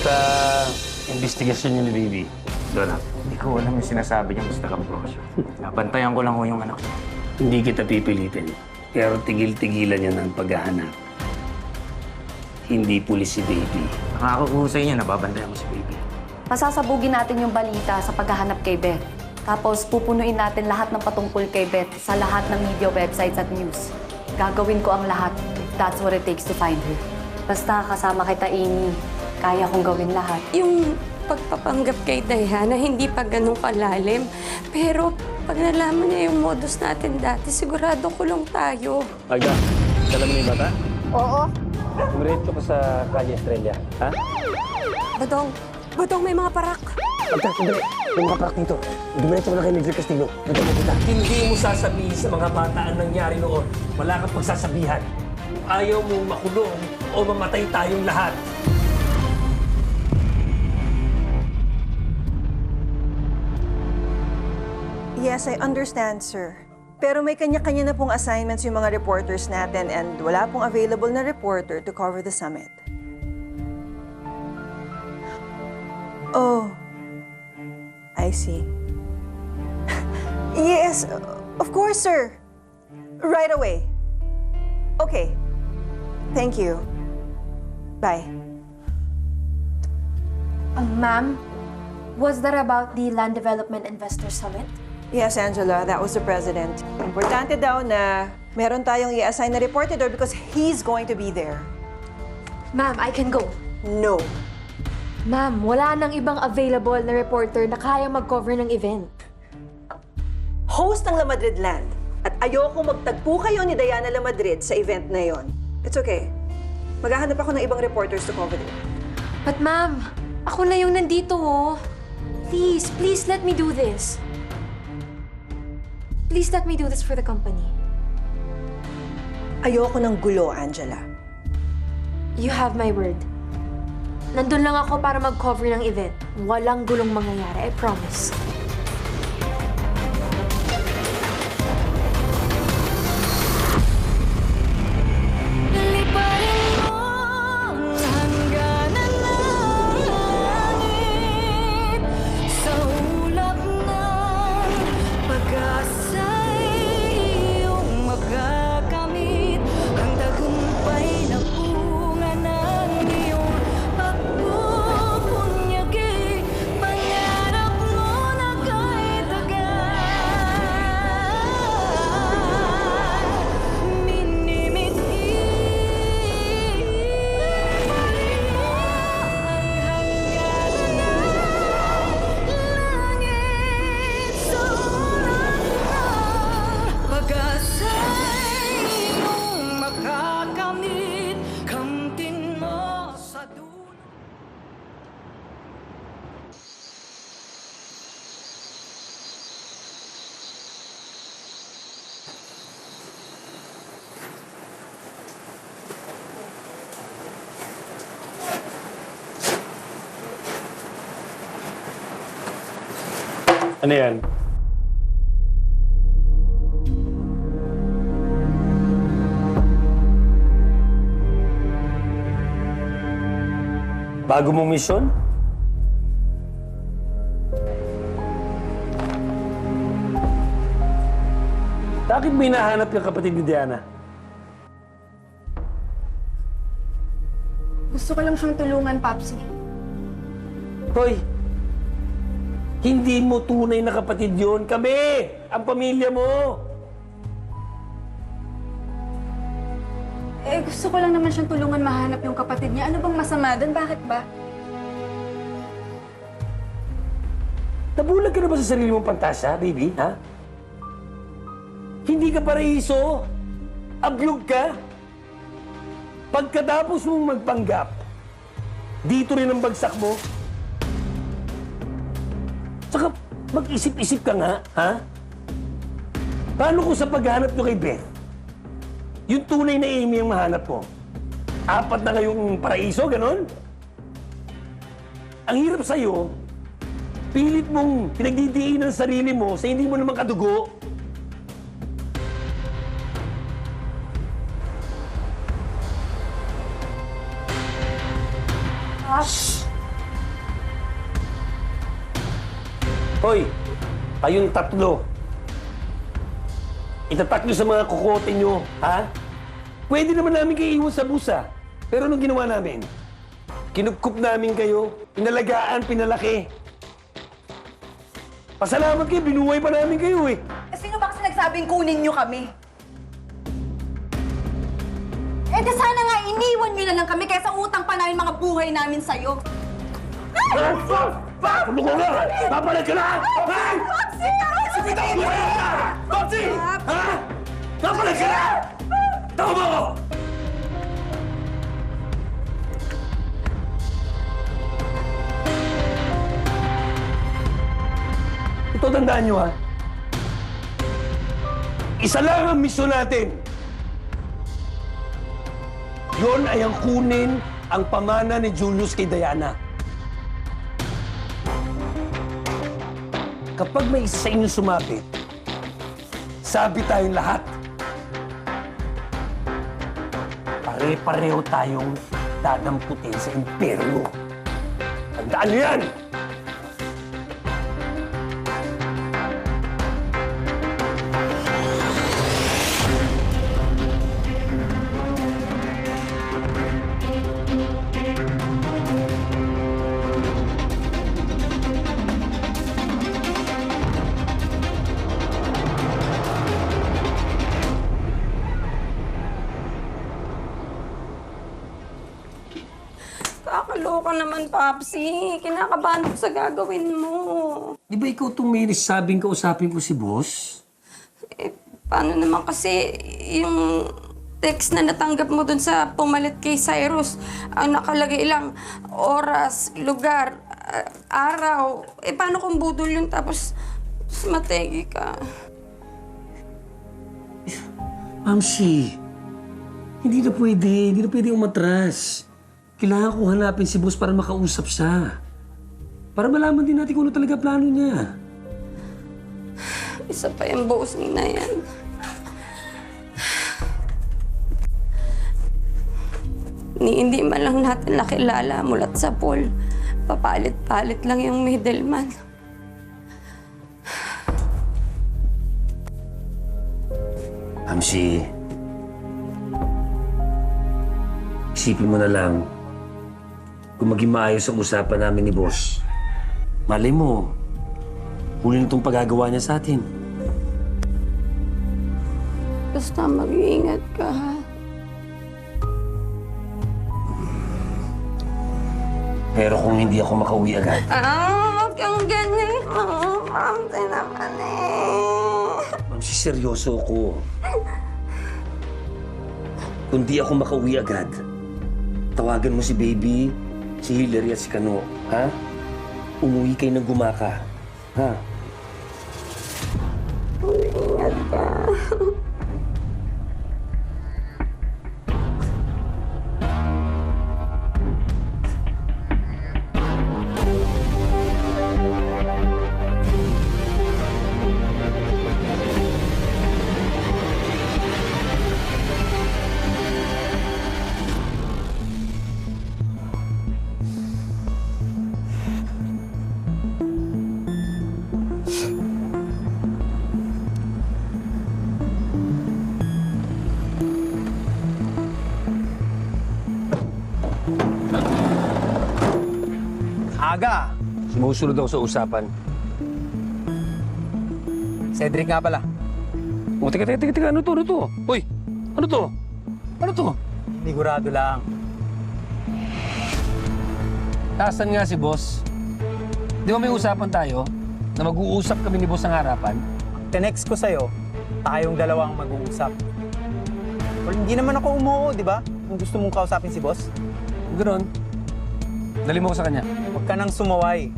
Kamusta investigasyon niyo ni Bibi? Donald? Hindi ko alam yung sinasabi niya, Mr. Ambrosio. Nabantayan ko lang ho yung anak niya. Hindi kita pipilitin. Pero tigil-tigilan niya ng paghahanap. Hindi pulis si Baby. Nakako ko sa inyo, nababantayan mo si baby. Pasasabugin natin yung balita sa paghahanap kay Beth. Tapos pupunuin natin lahat ng patungkol kay Beth sa lahat ng media websites at news. Gagawin ko ang lahat if that's what it takes to find her. Basta kasama kita, Amy. Kaya kong gawin lahat. Yung pagpapanggap kay Diana, hindi pa ganun kalalim. Pero pag nalaman niya yung modus natin dati, sigurado kulong tayo. Magda, alam mo na yung bata? Oo. Dumiretso ka sa Calle Estrella, ha? Badong, may mga parak. Magda, sandali. Yung mga parak dito. Dumiretso mo na kay Major Castillo. Nagkakita kita. Hindi mo sasabihin sa mga bata ang nangyari noon. Wala kang pagsasabihan. Kung ayaw mong makulong o mamatay tayong lahat. Yes, I understand, sir. Pero may kanya-kanya na pong assignments yung mga reporters natin and wala pong available na reporter to cover the summit. Oh, I see. Yes, of course, sir. Right away. Okay. Thank you. Bye. Ma'am, was that about the Land Development Investor Summit? Yes, Angela, that was the president. Importante daw na meron tayong i-assign na reporter doon because he's going to be there. Ma'am, I can go. No. Ma'am, wala nang ibang available na reporter na kaya mag-cover ng event. Host ng La Madrid Land. At ayoko magtagpo kayo ni Diana La Madrid sa event na yon. It's okay. Maghahanap ako ng ibang reporters to cover it. But ma'am, ako na yung nandito, oh. Please let me do this. Please let me do this for the company. Ayoko ng gulo, Angela. You have my word. Nandun lang ako para mag-cover ng event. Walang gulong mangyayari, I promise. Ano yan? Bago mong misyon? Bakit may nahanap yung kapatid ni Diana? Gusto ko lang siyang tulungan, Papsi. Hoy! Hindi mo tunay na kapatid yun. Kami! Ang pamilya mo! Eh, gusto ko lang naman siyang tulungan mahanap yung kapatid niya. Ano bang masama doon? Bakit ba? Nabulag ka na ba sa sarili mong pantasya, baby? Ha? Hindi ka paraiso. Ablog ka. Pagkatapos mong magpanggap, dito rin ang bagsak mo. Tsaka mag-isip-isip ka nga, ha? Paano kung sa paghanap nyo kay Beth, yung tunay na Amy ang mahanap mo? 4 na kayong paraiso, ganon? Ang hirap sa'yo, pilit mong pinagdidiin ang sarili mo sa hindi mo naman kadugo. Shh! Hoy, kayong tatlo. Itatak nyo sa mga kukote nyo, ha? Pwede naman namin kayo iwan sa busa. Pero anong ginawa namin? Kinupkup namin kayo, pinalagaan, pinalaki. Pasalamat kayo, binuhay pa namin kayo eh. Sino ba kasi nagsabing kunin nyo kami? Eh di sana nga iniwan nyo na lang kami kaysa utang pa namin mga buhay namin sa'yo. Ano ko nga? Papalag ka na! Ha? Popsi! Bitaw mo na! Popsi! Ha? Papalag ka na! Tama mo ko! Ito, tandaan nyo ha. Isa lang ang misyon natin. Yon ay ang kunin ang pamana ni Julius kay Diana. Kapag may isa sa inyo sumabit, sabi tayong lahat. Pare-pareho tayong dadamputin sa impyerno. Tandaan niyo yan! Kakaloka naman, Popsi. Kinakabahan ako sa gagawin mo. Di ba ikaw itong may sabing kausapin ko si boss? Eh, paano naman kasi yung text na natanggap mo dun sa pumalit kay Cyrus, ang nakalagay lang, oras, lugar, araw. Eh, paano kung budol yun tapos mategi ka? Mamsi, hindi na pwede umatras. Kailangan ko hanapin si boss para makausap siya. Para malaman din natin kung ano talaga plano niya. Isa pa yung boss na yan. Hindi man lang natin nakilala mulat sa pool. Papalit-palit lang yung middleman. Amsi, isipin mo na lang kung maging maayos ang usapan namin ni boss. Malay mo, huli na itong paggagawa niya sa atin. Basta mag-iingat ka, ha? Pero kung hindi ako makauwi agad, Huwag kang ganyan. Mamte naman eh. Amsi, seryoso ako. Kung di ako makauwi agad, tawagan mo si Baby, si Hillary at si Kano, ha? Umuwi kayo ng gumaka, ha? Ingat ka. Aga! Sumusunod ako sa usapan. Cedric nga pala. O, teka, ano to? Uy, ano to? Ano to? Sigurado lang. Tasan nga si boss. Di ba may usapan tayo na mag-uusap kami ni boss ng harapan? Tinext ko sa'yo, tayong dalawang mag-uusap. Well, hindi naman ako umuo, di ba? Kung gusto mong kausapin si boss, Ganoon. Dali mo ko sa kanya. huwag ka nang sumaway.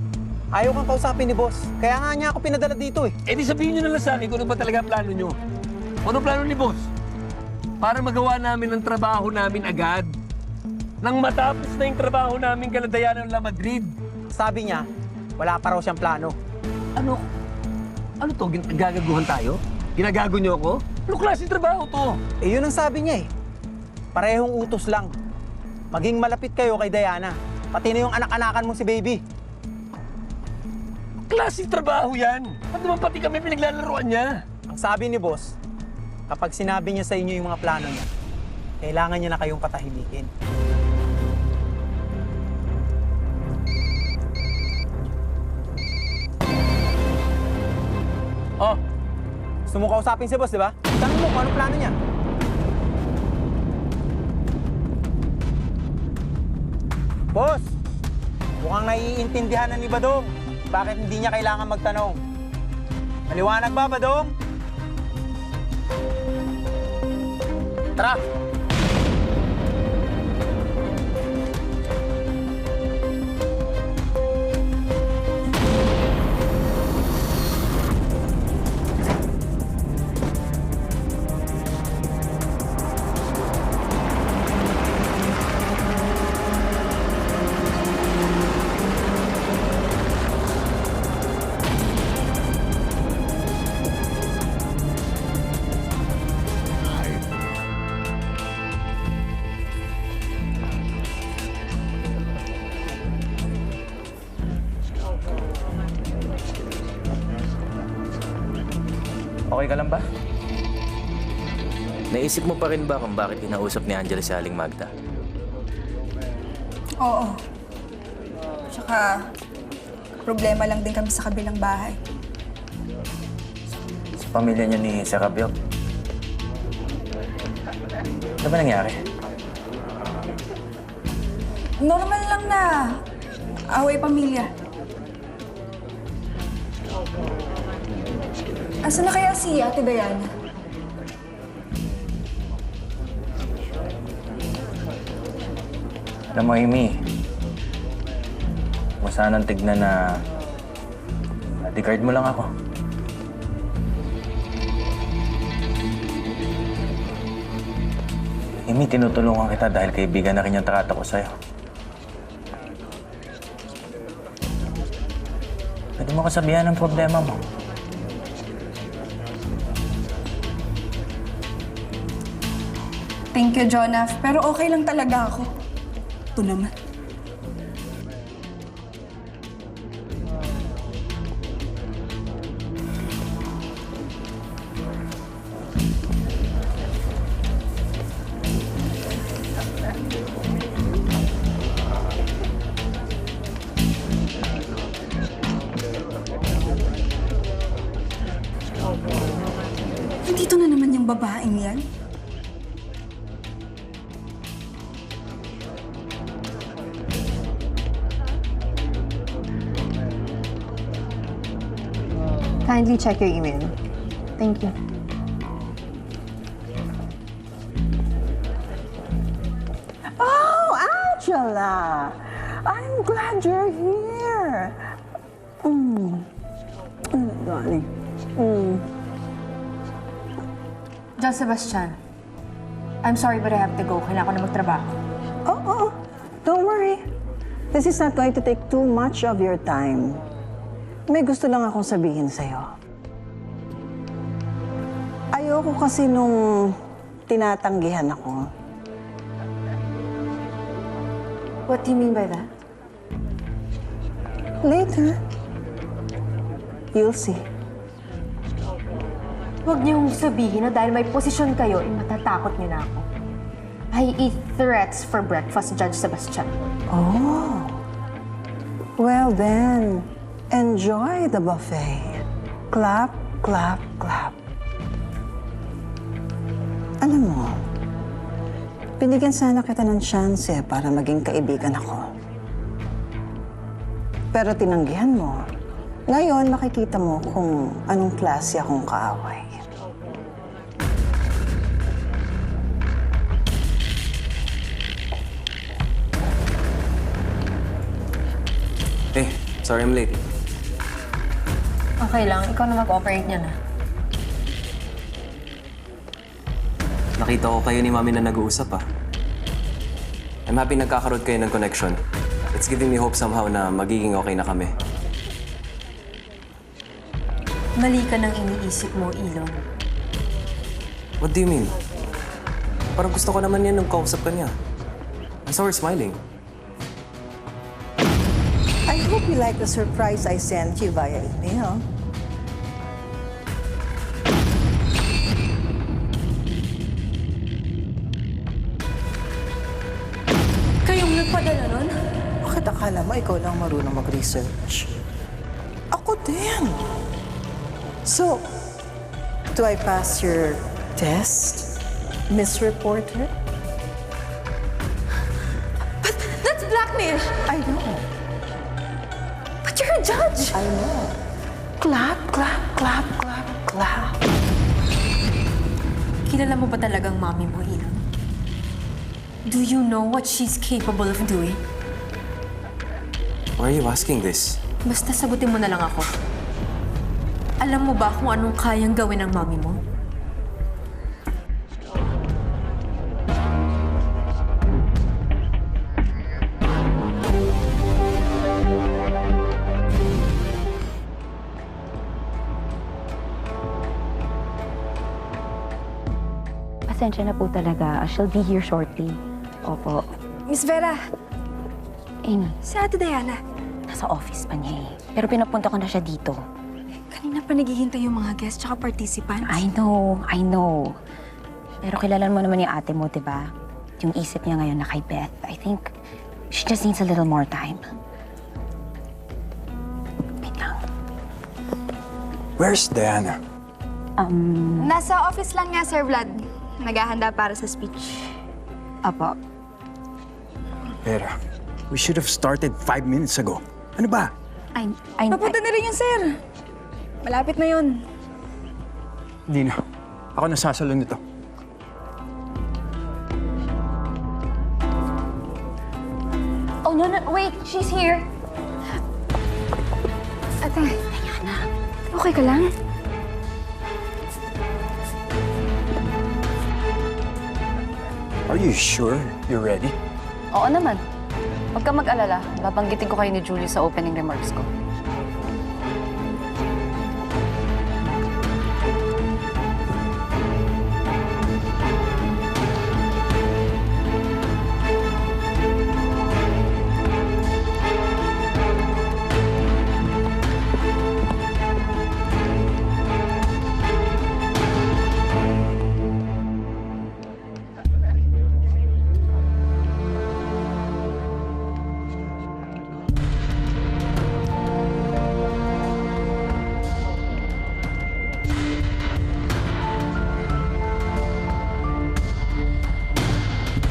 Ayaw kang kausapin ni boss. Kaya nga niya ako pinadala dito eh. Eh di sabihin nyo na lang sa akin kung ano ba talaga ang plano nyo. Ano plano ni boss? Para magawa namin ang trabaho namin agad. Nang matapos na yung trabaho namin kaladayan ng La Madrid. Sabi niya, wala pa raw siyang plano. Ano? Ano to? Gagaguhan tayo? Ginagago nyo ako? Ano klase trabaho to? Eh yun ang sabi niya eh. Parehong utos lang. Maging malapit kayo kay Diana. Pati na yung anak-anakan mo si Baby. klaseng trabaho yan? Ba't naman pati kami pinaglalaroan niya? Ang sabi ni boss, kapag sinabi niya sa inyo yung mga plano niya, kailangan niya na kayong patahimikin. Oh, gusto mo kausapin si boss, di ba? Tanong mo kung anong plano niya. Boss, mukhang naiintindihan na ni Badong bakit hindi niya kailangan magtanong. Maliwanag ba, Badong? Tara! Okay ka lang ba? Naisip mo pa rin ba kung bakit kinausap ni Angela si Aling Magda? Oo. Tsaka, problema lang din kami sa kabilang bahay. Sa pamilya niya ni Sir Rabiot. Ano ba nangyari? Normal lang na away pamilya. Asa na kaya si Ate Diana? Alam mo, Amy, kung sanang tignan na bodyguard mo lang ako. Amy, tinutulungan kita dahil kaibigan na rin yung trata ko sa'yo. Pwede mo kasabihan ang problema mo. Thank you, Jonath. Pero okay lang talaga ako. Ito naman. Nandito na naman yung babaeng yan. Kindly check your email. Thank you. Oh, Angela! I'm glad you're here. Darling. John Sebastian, I'm sorry but I have to go. Kailangan ko na magtrabaho. Oh, don't worry. This is not going to take too much of your time. May gusto lang akong sabihin sa'yo. Ayoko kasi nung tinatanggihan ako. What do you mean by that? Later, you'll see. Huwag niyong sabihin na dahil may posisyon kayo, matatakot niyo na ako. I eat threats for breakfast, Judge Sebastian. Oh. Well then, enjoy the buffet. Clap, clap, clap. Alam mo, binigyan sana kita ng chance para maging kaibigan ako. Pero tinanggihan mo. Ngayon, makikita mo kung anong klase akong kaaway. Hey, sorry I'm late. Okay lang, ikaw na mag-operate niya na. Nakita ko kayo ni Mami na nag-uusap I'm happy nagkakaroon kayo ng connection. It's giving me hope somehow na magiging okay na kami. Mali ka nang iniisip mo, Elon. What do you mean? Parang gusto ko naman yan nung kausap ka niya. I saw her smiling. I hope you like the surprise I sent you via email? Kayong nagpadala nun? Bakit akala mo ikaw lang marunong mag-research? Ako din. So, do I pass your test, Miss Reporter? But that's blackmail! I know. But you're a judge! I know. Clap, clap, clap, clap, clap. Kilala mo ba talagang mami mo, Ilang? Do you know what she's capable of doing? Why are you asking this? Basta sagutin mo na lang ako. Alam mo ba kung anong kayang gawin ng mami mo? Pasensya na po talaga. She'll be here shortly. Opo. Miss Vera, Amy, si Ate Diana. nasa office pa niya eh. Pero pinapunta ko na siya dito. Kanina pa naghihintay yung mga guests tsaka participants. I know. Pero kilala mo naman yung ate mo, di ba? Yung isip niya ngayon na kay Beth. I think she just needs a little more time. Wait lang. Where's Diana? Nasa office lang nga, Sir Vlad. Naghahanda para sa speech. Apo. Vera, we should have started 5 minutes ago. Ano ba? Papunta na rin yun, Sir. Malapit na yun. Hindi na. Ako nasasalo nito. Oh, no, wait. She's here. Ate, okay ka lang? Are you sure you're ready? Oo naman. Huwag ka mag-alala. Babanggitin ko kayo ni Julie sa opening remarks ko.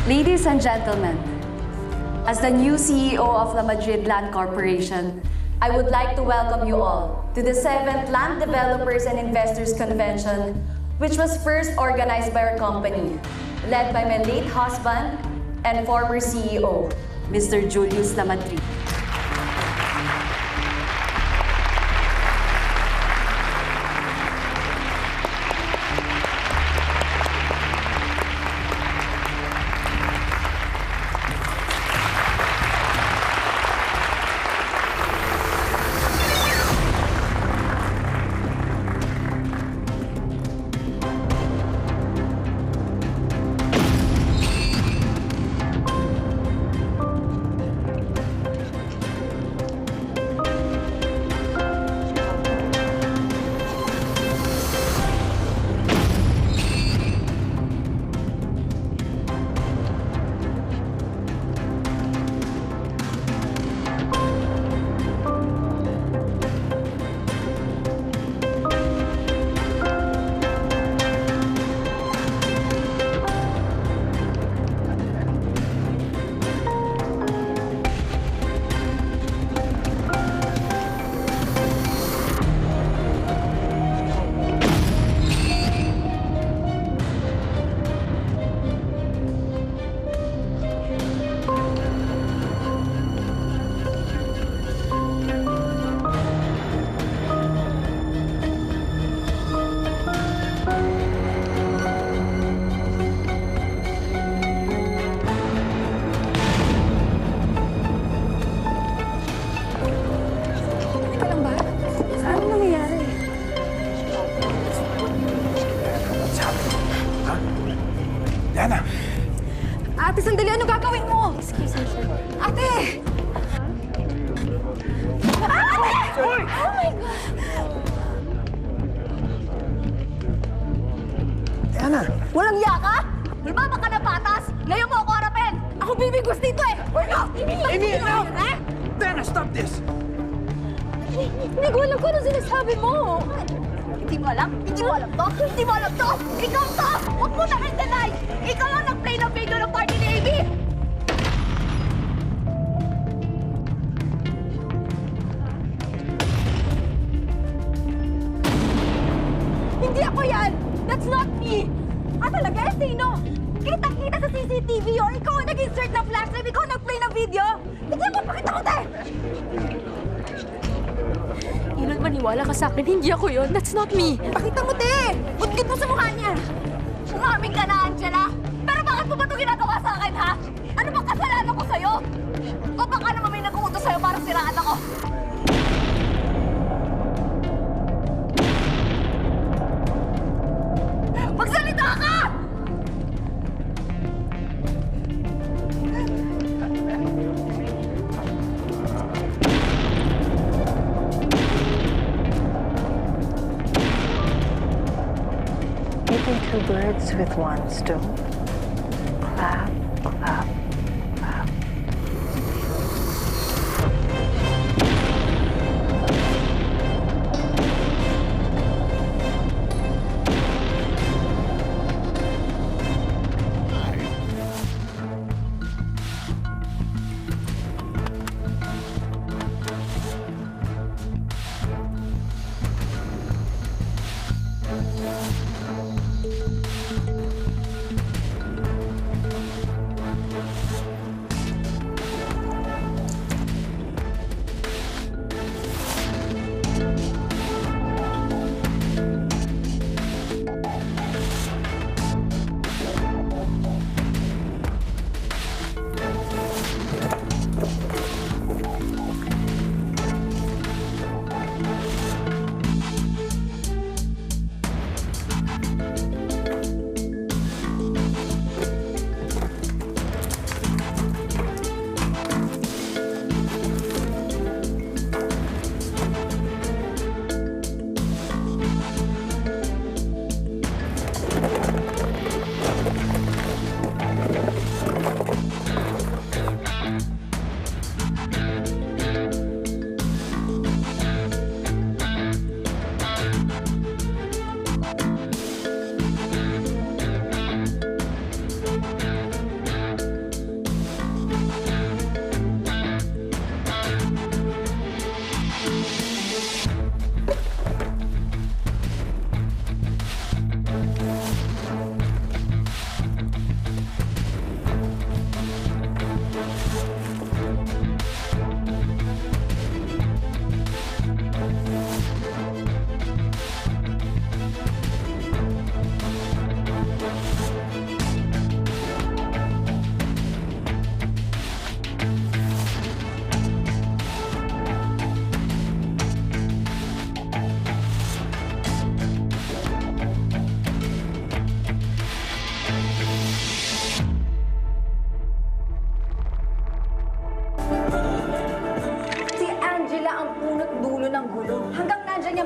Ladies and gentlemen, as the new CEO of La Madrid Land Corporation, I would like to welcome you all to the 7th Land Developers and Investors Convention, which was first organized by our company, led by my late husband and former CEO, Mr. Julius La Madrid. Amy, no! Ha? Diana, stop this! Hindi ko alam kung ano sinasabi mo. Hindi mo alam? Hindi mo alam to? Hindi mo alam to? Ikaw to! Huwag mo na i-deny! Ikaw ang nag-play ng video ng party ni Amy! Hindi ako yan! That's not me! Ah, talaga? Sino? Kitang-kita sa CCTV or ikaw ang nag-insert ng flash drive, ikaw ang nag-play ng video? Hindi mo, pakita ko tayo! Inol, maniwala ka sa akin. Hindi ako yun. That's not me. Pakita mo, te! Budgit mo sa mukha niya! Umamin ka na, Angela! Pero bakit mo ba ito ginagawa sa akin, ha? Ano bang kasalanan ko sa'yo? O baka naman may nag-uutos sa'yo para siraan ako? Magsalita ka! Hitting two birds with one stone. Clap, clap, clap.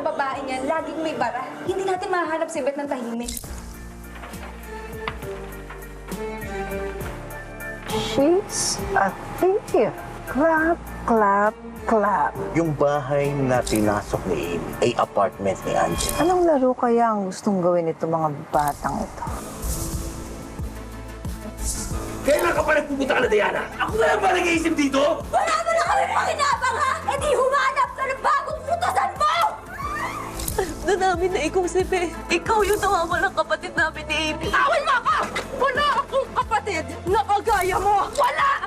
yung babae niyan, laging may bara. Hindi natin mahanap si Beth ng tahimik. She's a thief. Clap, clap, clap. Yung bahay na pinasok ni Amy ay apartment ni Angela. Anong laro kaya ang gustong gawin ito mga batang ito? Kailan ka pa nagpupunta ka na, Diana? Ako na lang ba nag-iisip dito? Wala mo na kami pakinabang, ha? E di humanap ka ng bagong putasan mo! Na namin na ikaw si Beth. Ikaw yung nawawalang kapatid namin ni Amy. Awal mo ako! Wala akong kapatid na kagaya mo! Wala!